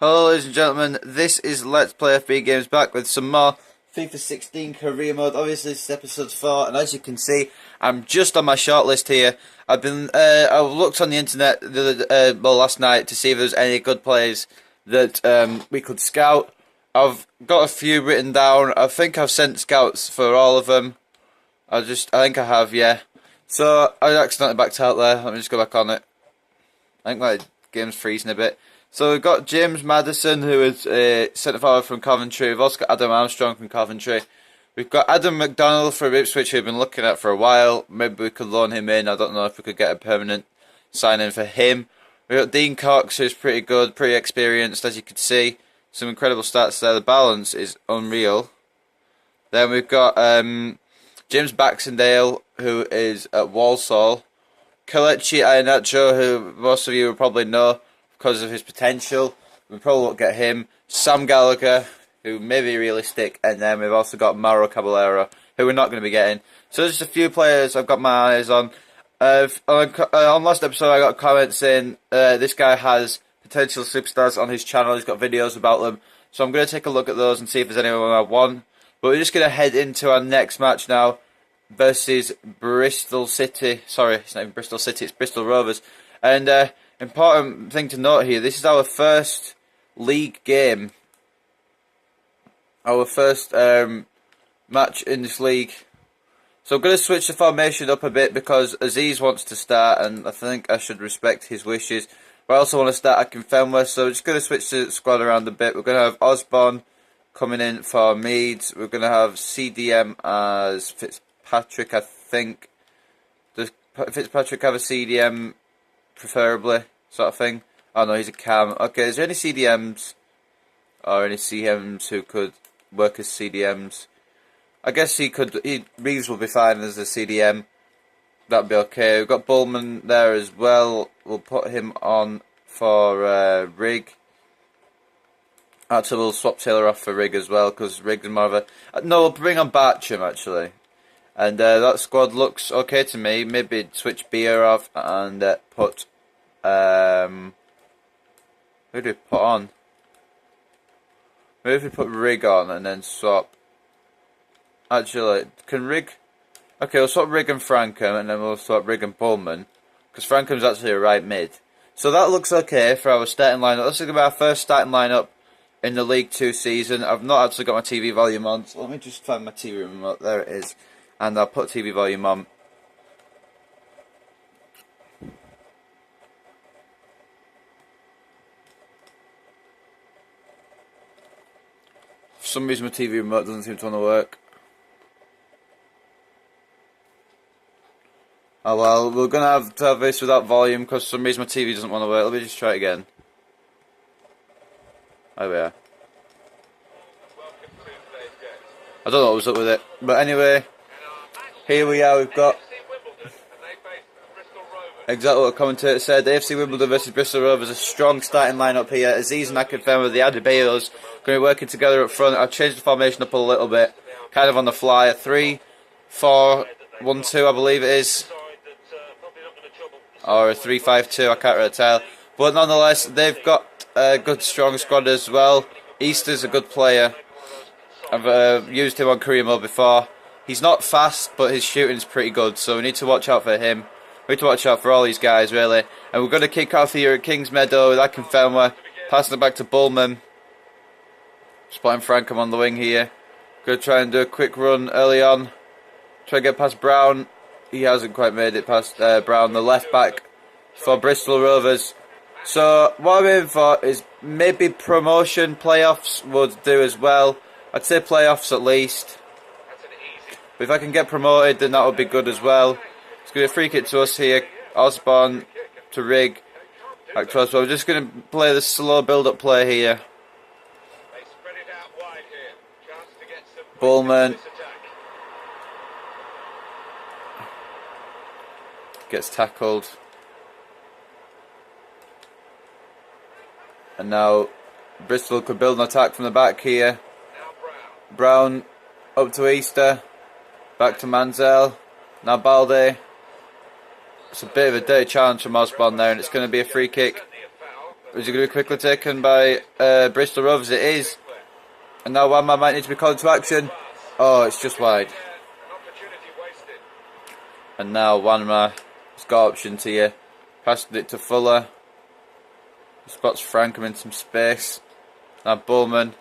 Hello ladies and gentlemen, this is Let's Play FB Games back with some more FIFA 16 career mode. Obviously this is episode 4 and as you can see I'm just on my shortlist here. I looked on the internet last night to see if there's any good players that we could scout. I've got a few written down. I think I've sent scouts for all of them. I think I have, yeah. So I accidentally backed out there. Let me just go back on it. I think my game's freezing a bit. So we've got James Maddison, who is centre forward from Coventry. We've also got Adam Armstrong from Coventry. We've got Adam McDonald from Ipswich, who we've been looking at for a while. Maybe we could loan him in. I don't know if we could get a permanent sign-in for him. We've got Dean Cox, who's pretty good, pretty experienced, as you can see. Some incredible stats there. The balance is unreal. Then we've got James Baxendale, who is at Walsall. Kelechi Iheanacho, who most of you will probably know because of his potential. We probably won't get him. Sam Gallagher, who may be realistic, and then we've also got Mauro Caballero, who we're not going to be getting. So there's just a few players I've got my eyes on. On last episode I got comments saying this guy has potential superstars on his channel, he's got videos about them. So I'm going to take a look at those and see if there's anyone I want. But we're just going to head into our next match now versus Bristol City. Sorry, it's not even Bristol City, it's Bristol Rovers. And important thing to note here, this is our first league game. Our first match in this league. So I'm going to switch the formation up a bit because Aziz wants to start and I think I should respect his wishes. But I also want to start Akinfenwa, so we're just going to switch the squad around a bit. We're going to have Osborne coming in for Meads. We're going to have CDM as Fitzpatrick, I think. Does Fitzpatrick have a CDM preferably, sort of thing? Oh no, he's a cam. Okay, is there any CDMs or any CMs who could work as CDMs? I guess Reeves will be fine as a CDM. That'd be okay. We've got Bullman there as well. We'll put him on for Rig. Actually, we'll swap Taylor off for Rig as well, because Rig's more of a... No, we'll bring on Bartram, actually. And that squad looks okay to me. Maybe switch Beer off and put... who do we put on? Maybe if we put Rig on and then swap... Actually, can Rig... Okay, we'll swap Rig and Frankham, and then we'll swap Rig and Pullman, because Frankham's actually a right mid. So that looks okay for our starting lineup. This is going to be our first starting lineup in the League 2 season. I've not actually got my TV volume on, so let me just find my TV remote. There it is. And I'll put TV volume on. For some reason my TV remote doesn't seem to want to work. Oh well, we're going to have this without volume because for some reason my TV doesn't want to work. Let me just try it again. There we are. I don't know what was up with it. But anyway, here we are. We've got exactly what the commentator said. AFC Wimbledon versus Bristol Rovers. A strong starting lineup here. Aziz and Akinfenwa, the Adebayos, going to be working together up front. I've changed the formation up a little bit. Kind of on the fly. A 3-4-1-2, I believe it is. Or a 3-5-2, I can't really tell. But nonetheless, they've got a good, strong squad as well. Easter's a good player. I've used him on career mode before. He's not fast, but his shooting's pretty good, so we need to watch out for him. We need to watch out for all these guys, really. And we're going to kick off here at Kings Meadow with Akinfenwa, passing it back to Bullman. Spotting Frankham on the wing here. Going to try and do a quick run early on. Try and get past Brown. He hasn't quite made it past Brown, the left back for Bristol Rovers. So what I'm aiming for is maybe promotion, playoffs would do as well. I'd say playoffs at least. But if I can get promoted, then that would be good as well. It's going to be a free kick to us here. Osborne to Rig. Back to us. So we're just going to play the slow build-up play here. Bullman gets tackled. And now Bristol could build an attack from the back here. Brown up to Easter. Back to Manzel. Now Balde. It's a bit of a dirty challenge from Osborne there, and it's going to be a free kick. Is it going to be quickly taken by Bristol Rovers? It is. And now one man might need to be called into action. Oh, it's just wide. And now Wanma has got options here. Passed it to Fuller. He spots Frankham in some space. Now Bullman.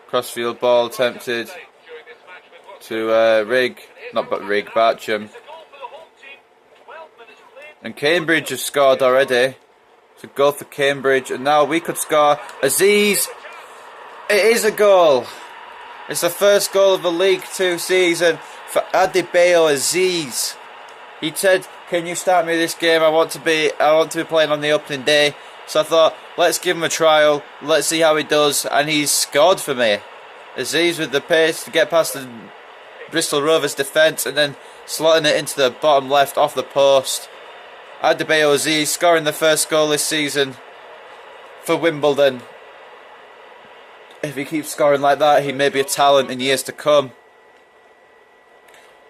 Crossfield ball attempted to Rig. Not but Rig, Bartram. And Cambridge has scored already. It's a goal for Cambridge. And now we could score. Aziz. It is a goal. It's the first goal of the League 2 season for Adebayo Aziz. He said, "Can you start me this game? I want to be playing on the opening day." So I thought, let's give him a trial. Let's see how he does. And he's scored for me. Aziz with the pace to get past the Bristol Rovers defence and then slotting it into the bottom left off the post. Adebayo Aziz scoring the first goal this season for Wimbledon. If he keeps scoring like that, he may be a talent in years to come.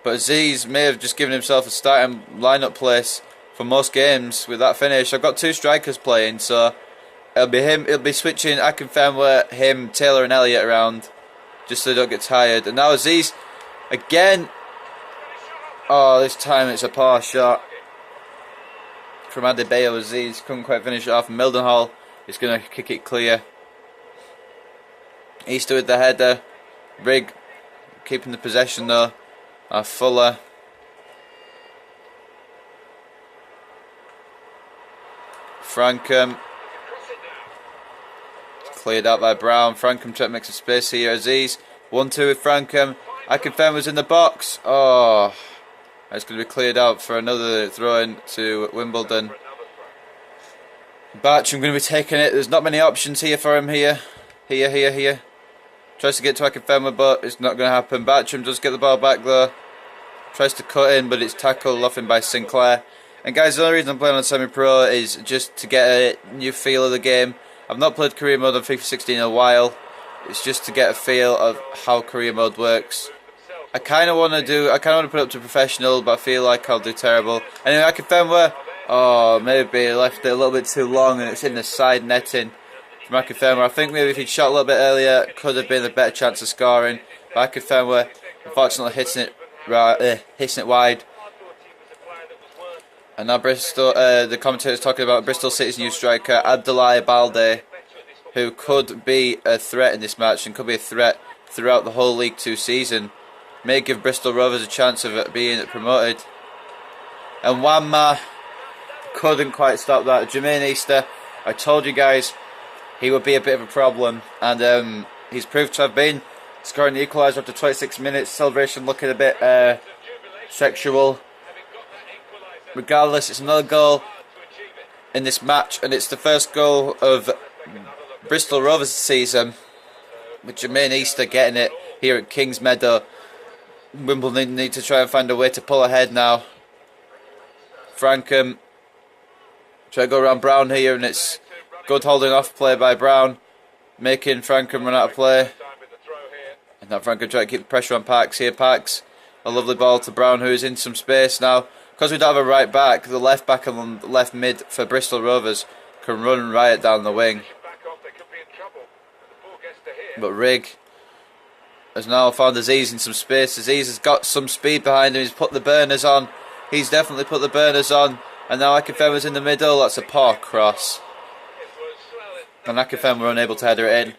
But Aziz may have just given himself a starting lineup place for most games with that finish. I've got two strikers playing, so it'll be him. It'll be switching Akinfenwa, him, Taylor, and Elliott around, just so they don't get tired. And now Aziz again. Oh, this time it's a poor shot from Adebayo Aziz. Couldn't quite finish it off. Mildenhall is going to kick it clear. Easter with the header. Rig keeping the possession though. Fuller. Frankham. Cleared out by Brown. Frankham trying to make some space here. Aziz. 1-2 with Frankham. Akinfenwa was in the box. Oh. It's going to be cleared out for another throw-in to Wimbledon. Bartram going to be taking it. There's not many options here for him here. Here. Tries to get to Akinfenwa, but it's not going to happen. Bartram does get the ball back though. Tries to cut in, but it's tackled off him by Sinclair. And guys, the only reason I'm playing on semi-pro is just to get a new feel of the game. I've not played career mode on FIFA 16 in a while. It's just to get a feel of how career mode works. I kind of want to put it up to professional, but I feel like I'll do terrible. Anyway, Akinfenwa, oh, maybe left it a little bit too long, and it's in the side netting from Akinfenwa. I think maybe if he'd shot a little bit earlier, could have been a better chance of scoring. But Akinfenwa, unfortunately, hitting it wide. And now Bristol, the commentator's talking about Bristol City's new striker, Abdoulaye Balde, who could be a threat in this match and could be a threat throughout the whole League 2 season. May give Bristol Rovers a chance of being promoted. And Wanma couldn't quite stop that. Jermaine Easter, I told you guys he would be a bit of a problem, and he's proved to have been. Scoring the equaliser after 26 minutes, celebration looking a bit sexual. Regardless, it's another goal in this match, and it's the first goal of Bristol Rovers season, with Jermaine Easter getting it here at Kings Meadow. Wimbledon need to try and find a way to pull ahead now. Frankham try to go around Brown here, and it's good holding off play by Brown, making Frankham run out of play. And now Frankham trying to keep the pressure on Parks here. Parks, a lovely ball to Brown, who is in some space now. Because we don't have a right back, the left back and the left mid for Bristol Rovers can run riot down the wing. But Rig has now found Aziz in some space. Aziz has got some speed behind him. He's put the burners on. He's definitely put the burners on. And now Akinfenwa's in the middle. That's a poor cross. And Akinfenwa unable to header it in.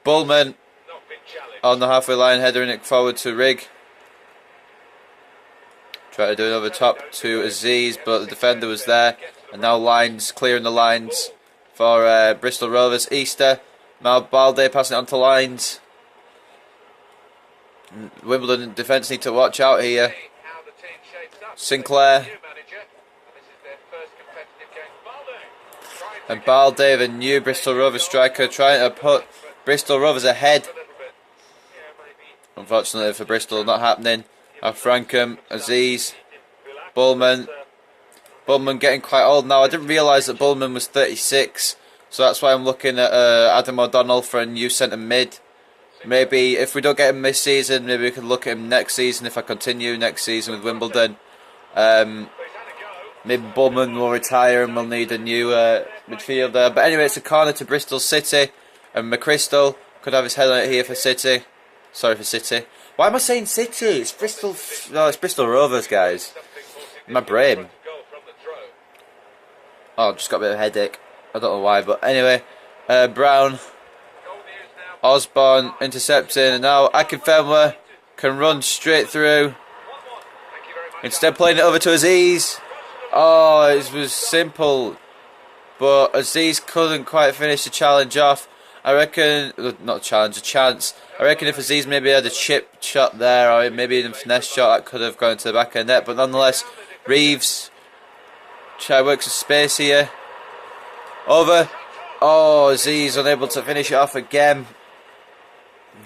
Bullman on the halfway line, headering it forward to Rig. Try to do it over top to Aziz, but the defender was there. And now Lines, clearing the lines for Bristol Rovers. Easter, now Balde passing it on to Lines. Wimbledon defence need to watch out here. Sinclair. And Balde, the new Bristol Rovers striker, trying to put Bristol Rovers ahead. Unfortunately for Bristol, not happening. Frankham, Aziz, Bullman. Bullman getting quite old now. I didn't realise that Bullman was 36, so that's why I'm looking at Adam O'Donnell for a new centre mid. Maybe if we don't get him this season, maybe we can look at him next season if I continue next season with Wimbledon. maybe Bowman will retire and we'll need a new midfielder. But anyway, it's a corner to Bristol City, and McChrystal could have his head on it here for City. Sorry for City. Why am I saying City? It's Bristol. No, it's Bristol Rovers, guys. My brain. Oh, I've just got a bit of a headache. I don't know why, but anyway. Brown. Osborne intercepting, and now Akinfenwa can run straight through. Instead playing it over to Aziz. Oh, it was simple, but Aziz couldn't quite finish the challenge off. I reckon, not a challenge, a chance. I reckon if Aziz maybe had a chip shot there, or maybe even a finesse shot, that could have gone to the back of the net. But nonetheless, Reeves try to work some space here. Over. Oh, Aziz unable to finish it off again.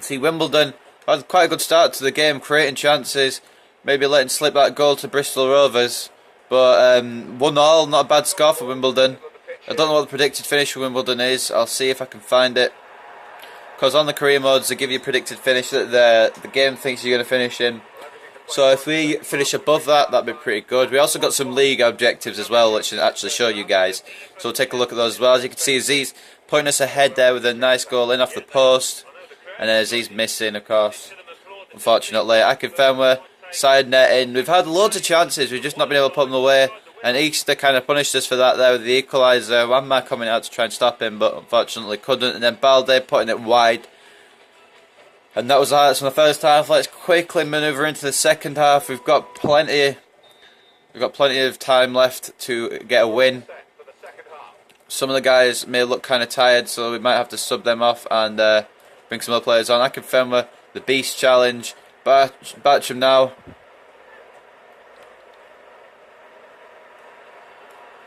See, Wimbledon had quite a good start to the game, creating chances, maybe letting slip that goal to Bristol Rovers. But 1-1, not a bad score for Wimbledon. I don't know what the predicted finish for Wimbledon is. I'll see if I can find it. Because on the career modes, they give you a predicted finish that the game thinks you're going to finish in. So if we finish above that, that'd be pretty good. We also got some league objectives as well, which I'll actually show you guys. So we'll take a look at those as well. As you can see, Aziz pointing us ahead there with a nice goal in off the post. And Aziz missing, of course, unfortunately. Akinfenwa side netting. We've had loads of chances, we've just not been able to put them away. And Easter kind of punished us for that there with the equaliser. One man coming out to try and stop him, but unfortunately couldn't. And then Balde putting it wide. And that was the highlights from the first half. Let's quickly manoeuvre into the second half. We've got plenty of time left to get a win. Some of the guys may look kind of tired, so we might have to sub them off and bring some other players on. Akinfenwa, the Beast Challenge. Batcham now.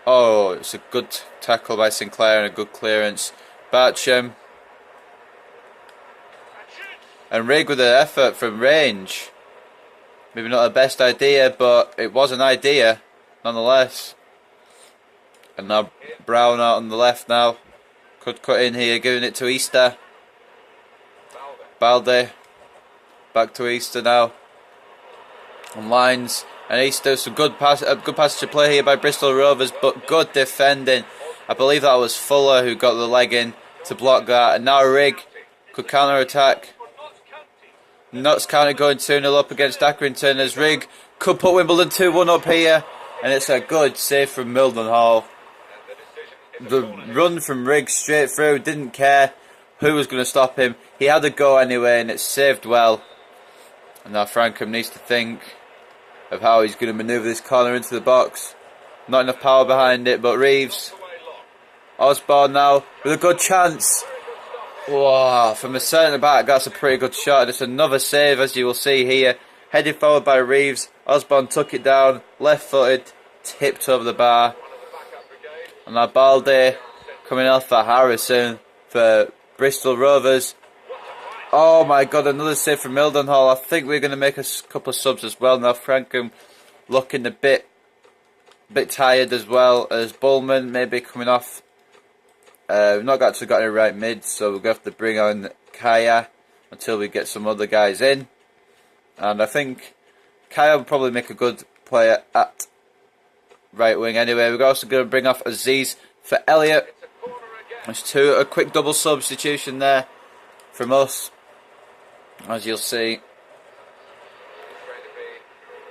Oh, it's a good tackle by Sinclair and a good clearance. Batcham. And Rigg with an effort from range. Maybe not the best idea, but it was an idea nonetheless. And now Brown out on the left now. Could cut in here, giving it to Easter. Balde. Back to Easter now. On lines. And Easter, some good passage of play here by Bristol Rovers, but good defending. I believe that was Fuller who got the leg in to block that. And now Rigg could counter-attack. Notts County going 2-0 up against Accrington as Rigg could put Wimbledon 2-1 up here. And it's a good save from Mildenhall. The run from Rigg straight through, didn't care who was going to stop him. He had a go anyway, and it's saved well. And now Frankham needs to think of how he's going to manoeuvre this corner into the box. Not enough power behind it, but Reeves. Osborne now with a good chance. Wow, from a centre back, that's a pretty good shot. Just another save, as you will see here. Headed forward by Reeves. Osborne took it down, left-footed, tipped over the bar. And now Balde coming off for Harrison for Bristol Rovers. Oh my god, another save from Mildenhall. I think we're going to make a couple of subs as well. Now Frankham looking a bit tired as well as Bullman maybe coming off. We've not actually got any right mid, so we're going to have to bring on Kaya until we get some other guys in. And I think Kaya will probably make a good player at right wing anyway. We're also going to bring off Aziz for Elliott. There's a quick double substitution there from us, as you'll see.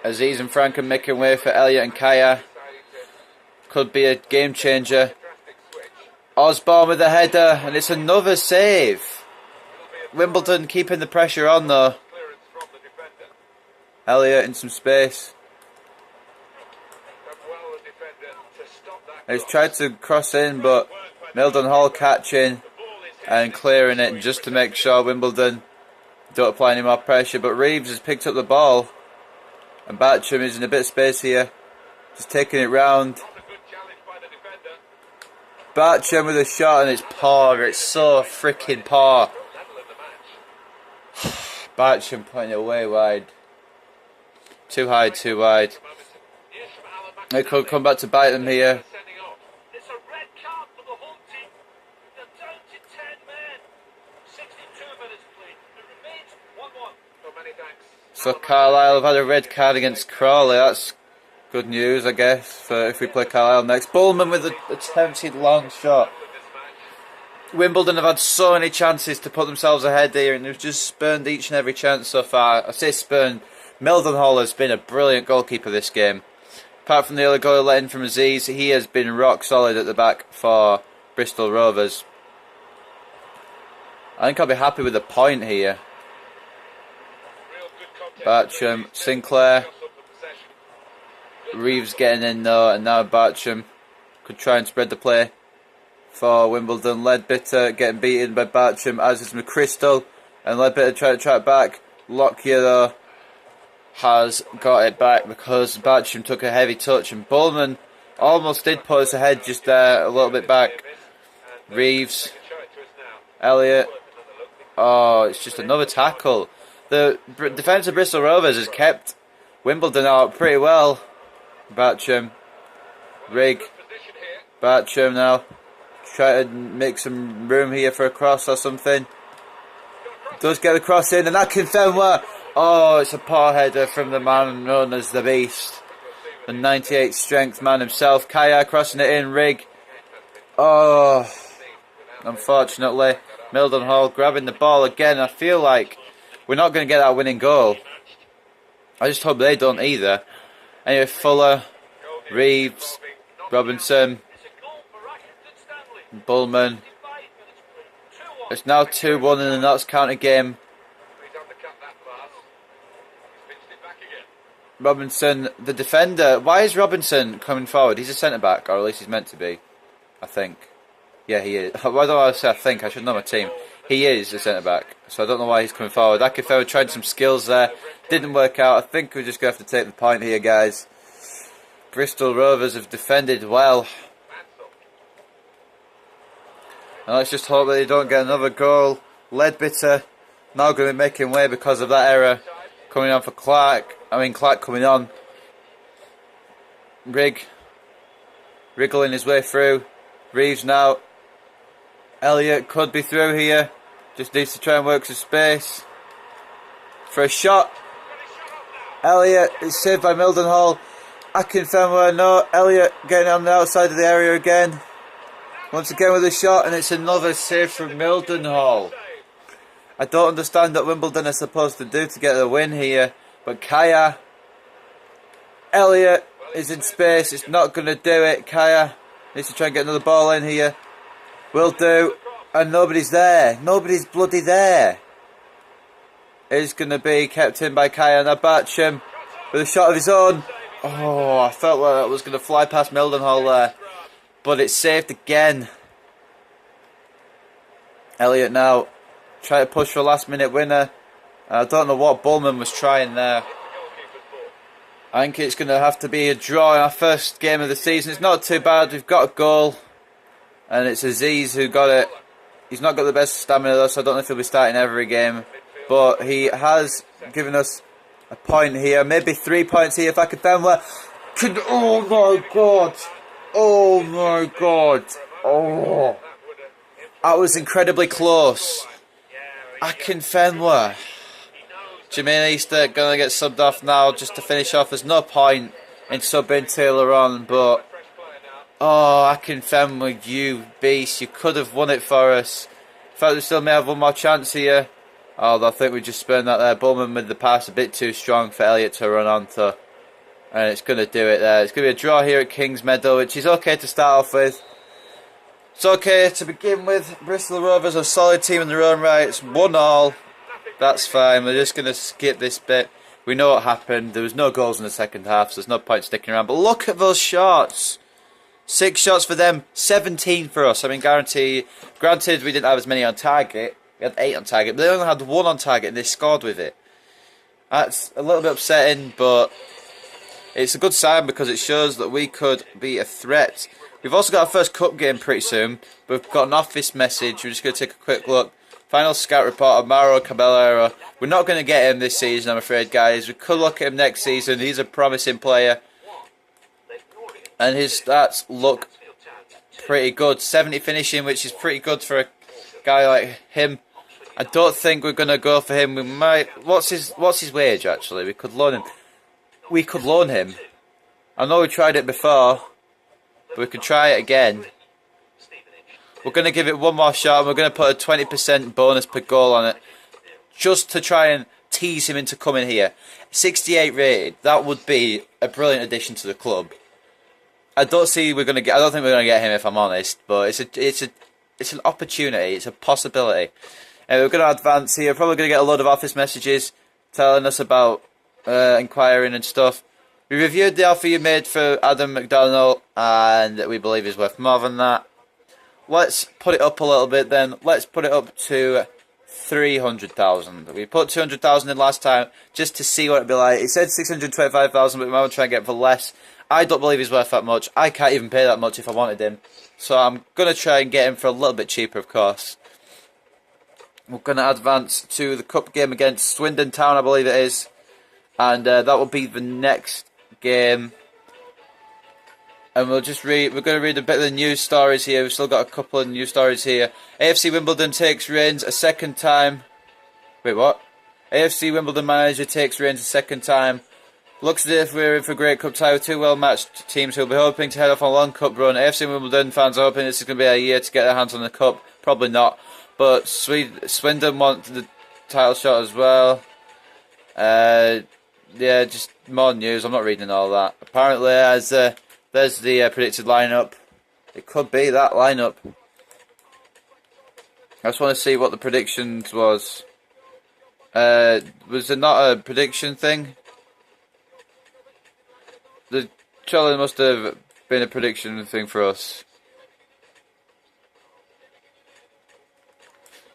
Aziz and Frankham making way for Elliott and Kaya. Could be a game changer. Osborne with a header, and it's another save. Wimbledon keeping the pressure on though. Elliott in some space. He's tried to cross in, but Mildenhall catching and clearing it just to make sure Wimbledon don't apply any more pressure. But Reeves has picked up the ball, and Batcham is in a bit of space here, just taking it round. Batcham with a shot, and it's poor. It's so freaking poor. Batcham putting it way wide. Too high, too wide. They could come back to bite them here. So Carlisle have had a red card against Crawley. That's Good news, I guess, for if we play Carlisle next. Bullman with an attempted long shot. Wimbledon have had so many chances to put themselves ahead here, and they've just spurned each and every chance so far. I say spurned. Mildenhall has been a brilliant goalkeeper this game. Apart from the early goal let in from Aziz, he has been rock solid at the back for Bristol Rovers. I think I'll be happy with a point here. Bartram, Sinclair. Reeves getting in though, and now Bartram could try and spread the play for Wimbledon. Ledbetter getting beaten by Bartram, as is McChrystal, and Ledbetter trying to track back. Lockyer though has got it back because Bartram took a heavy touch, and Bullman almost did put us ahead just there, a little bit back. Reeves, Elliott. Oh, it's just another tackle. The defence of Bristol Rovers has kept Wimbledon out pretty well. Bartram, Rigg, Bartram now. Try to make some room here for a cross or something. Does get the cross in, and that can Fenwa. Oh, it's a poor header from the man known as the Beast. The 98 strength man himself. Kaya crossing it in, Rigg. Oh, unfortunately. Mildenhall grabbing the ball again. I feel like we're not going to get that winning goal. I just hope they don't either. Anyway, Fuller, Reeves, Robinson, Bullman. It's now 2-1 in the Notts County game. Robinson, the defender. Why is Robinson coming forward? He's a centre-back, or at least he's meant to be. I think. Yeah, he is. Why don't I say I think? I should know my team. He is a centre-back, so I don't know why he's coming forward. Akifewa tried some skills there. Didn't work out. I think we're just going to have to take the point here, guys. Bristol Rovers have defended well. And let's just hope that they don't get another goal. Ledbetter now going to be making way because of that error. Coming on for Clark. Clark coming on. Rigg. Wriggling his way through. Reeves now. Elliott could be through here. Just needs to try and work some space. For a shot. Elliott is saved by Mildenhall. Akinfenwa, no. Elliott getting on the outside of the area again. Once again with a shot, and it's another save from Mildenhall. I don't understand what Wimbledon are supposed to do to get the win here. But Kaya. Elliott is in space. It's not going to do it. Kaya needs to try and get another ball in here. Will do. And nobody's there. Nobody's bloody there. It's going to be kept in by Kaya. Now Bartram with a shot of his own. Oh, I felt like that was going to fly past Mildenhall there. But it's saved again. Elliott now try to push for a last minute winner. I don't know what Bullman was trying there. I think it's going to have to be a draw in our first game of the season. It's not too bad. We've got a goal. And it's Aziz who got it. He's not got the best stamina though, so I don't know if he'll be starting every game. But he has given us a point here. Maybe 3 points here if Akifenwa could... Oh my god. Oh my god. Oh. That was incredibly close. Akinfenwa. Jermaine Easter going to get subbed off now just to finish off. There's no point in subbing Taylor on, but... Oh, Akinfenwa, you beast. You could have won it for us. In fact, we still may have one more chance here. Although I think we just spurned that there. Bullman with the pass a bit too strong for Elliott to run onto. And it's going to do it there. It's going to be a draw here at Kings Meadow, which is okay to start off with. It's okay to begin with. Bristol Rovers are a solid team in their own right. It's 1-1. That's fine. We're just going to skip this bit. We know what happened. There was no goals in the second half, so there's no point sticking around. But look at those shots. 6 shots for them, 17 for us. Granted, we didn't have as many on target. We had 8 on target, but they only had 1 on target and they scored with it. That's a little bit upsetting, but it's a good sign because it shows that we could be a threat. We've also got our first cup game pretty soon. We've got an office message. We're just going to take a quick look. Final scout report of Mauro Caballero. We're not going to get him this season, I'm afraid, guys. We could look at him next season. He's a promising player. And his stats look pretty good. 70 finishing, which is pretty good for a guy like him. I don't think we're going to go for him. We might. What's his wage, actually? We could loan him. I know we tried it before, but we can try it again. We're going to give it one more shot, and we're going to put a 20% bonus per goal on it, just to try and tease him into coming here. 68 rated. That would be a brilliant addition to the club. I don't think we're going to get him, if I'm honest, but it's an opportunity. It's a possibility. And we're going to advance here. Probably going to get a lot of office messages telling us about inquiring and stuff. We reviewed the offer you made for Adam McDonald, and we believe he's worth more than that. Let's put it up a little bit then. Let's put it up to 300,000. We put 200,000 in last time just to see what it'd be like. It said 625,000, but we might try and get it for less. I don't believe he's worth that much. I can't even pay that much if I wanted him. So I'm going to try and get him for a little bit cheaper, of course. We're going to advance to the cup game against Swindon Town, I believe it is. And that will be the next game. And we're going to read a bit of the news stories here. We've still got a couple of news stories here. AFC Wimbledon takes reins a second time. Wait, what? AFC Wimbledon manager takes reins a second time. Looks as if we're in for a great cup tie with two well-matched teams who will be hoping to head off on a long cup run. AFC Wimbledon fans are hoping this is going to be a year to get their hands on the cup. Probably not. But Swindon want the title shot as well. Yeah, just more news. I'm not reading all that. Apparently, there's the predicted lineup. It could be that lineup. I just want to see what the predictions was. Was it not a prediction thing? Surely must have been a prediction thing for us.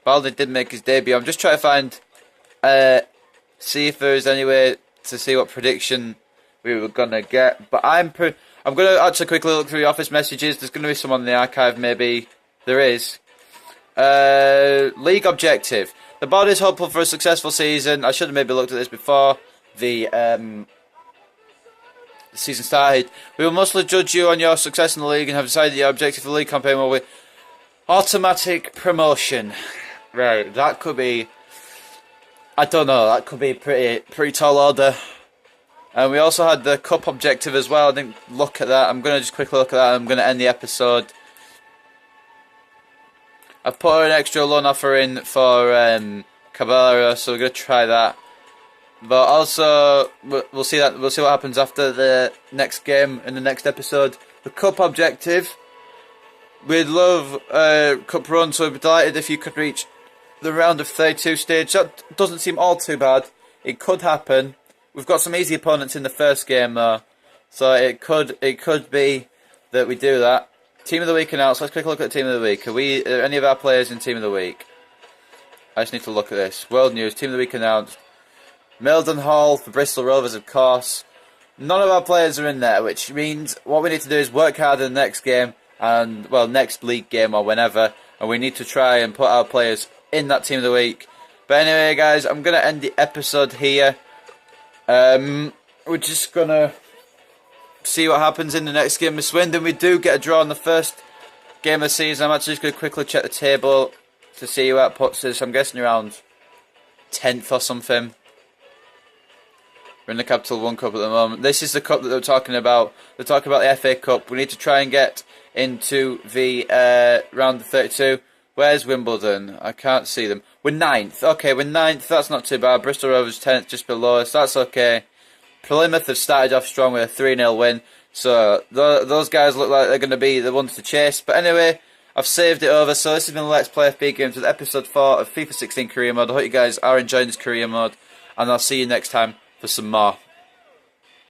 Baldy did make his debut. I'm just trying to find, see if there is any way to see what prediction we were gonna get. But I'm gonna actually quickly look through the office messages. There's gonna be some on the archive, maybe. There is. League objective. The board is hopeful for a successful season. I should have maybe looked at this before the season started. We will mostly judge you on your success in the league and have decided your objective for the league campaign will be automatic promotion. Right, that could be, I don't know, that could be a pretty tall order. And we also had the cup objective as well. I didn't look at that. I'm going to just quickly look at that. I'm going to end the episode. I've put an extra loan offer in for Caballero, so we're going to try that. But also, we'll see what happens after the next game in the next episode. The cup objective, we'd love a cup run, so we'd be delighted if you could reach the round of 32 stage. That doesn't seem all too bad. It could happen. We've got some easy opponents in the first game though, so it could be that we do that. Team of the week announced. Let's quick look at the team of the week. Are any of our players in team of the week? I just need to look at this. World news. Team of the week announced. Wimbledon Hall for Bristol Rovers, of course. None of our players are in there, which means what we need to do is work hard in the next game, and well, next league game or whenever, and we need to try and put our players in that team of the week. But anyway, guys, I'm gonna end the episode here. We're just gonna see what happens in the next game with Swindon. We do get a draw in the first game of the season. I'm actually just gonna quickly check the table to see where it puts us. I'm guessing around 10th or something. We're in the Capital One Cup at the moment. This is the cup that they're talking about. They're talking about the FA Cup. We need to try and get into the round of 32. Where's Wimbledon? I can't see them. We're 9th. Okay, we're 9th. That's not too bad. Bristol Rovers 10th, just below us. That's okay. Plymouth have started off strong with a 3-0 win. So those guys look like they're going to be the ones to chase. But anyway, I've saved it over. So this has been Let's Play FB Games with episode 4 of FIFA 16 Career Mode. I hope you guys are enjoying this career mode. And I'll see you next time for some more.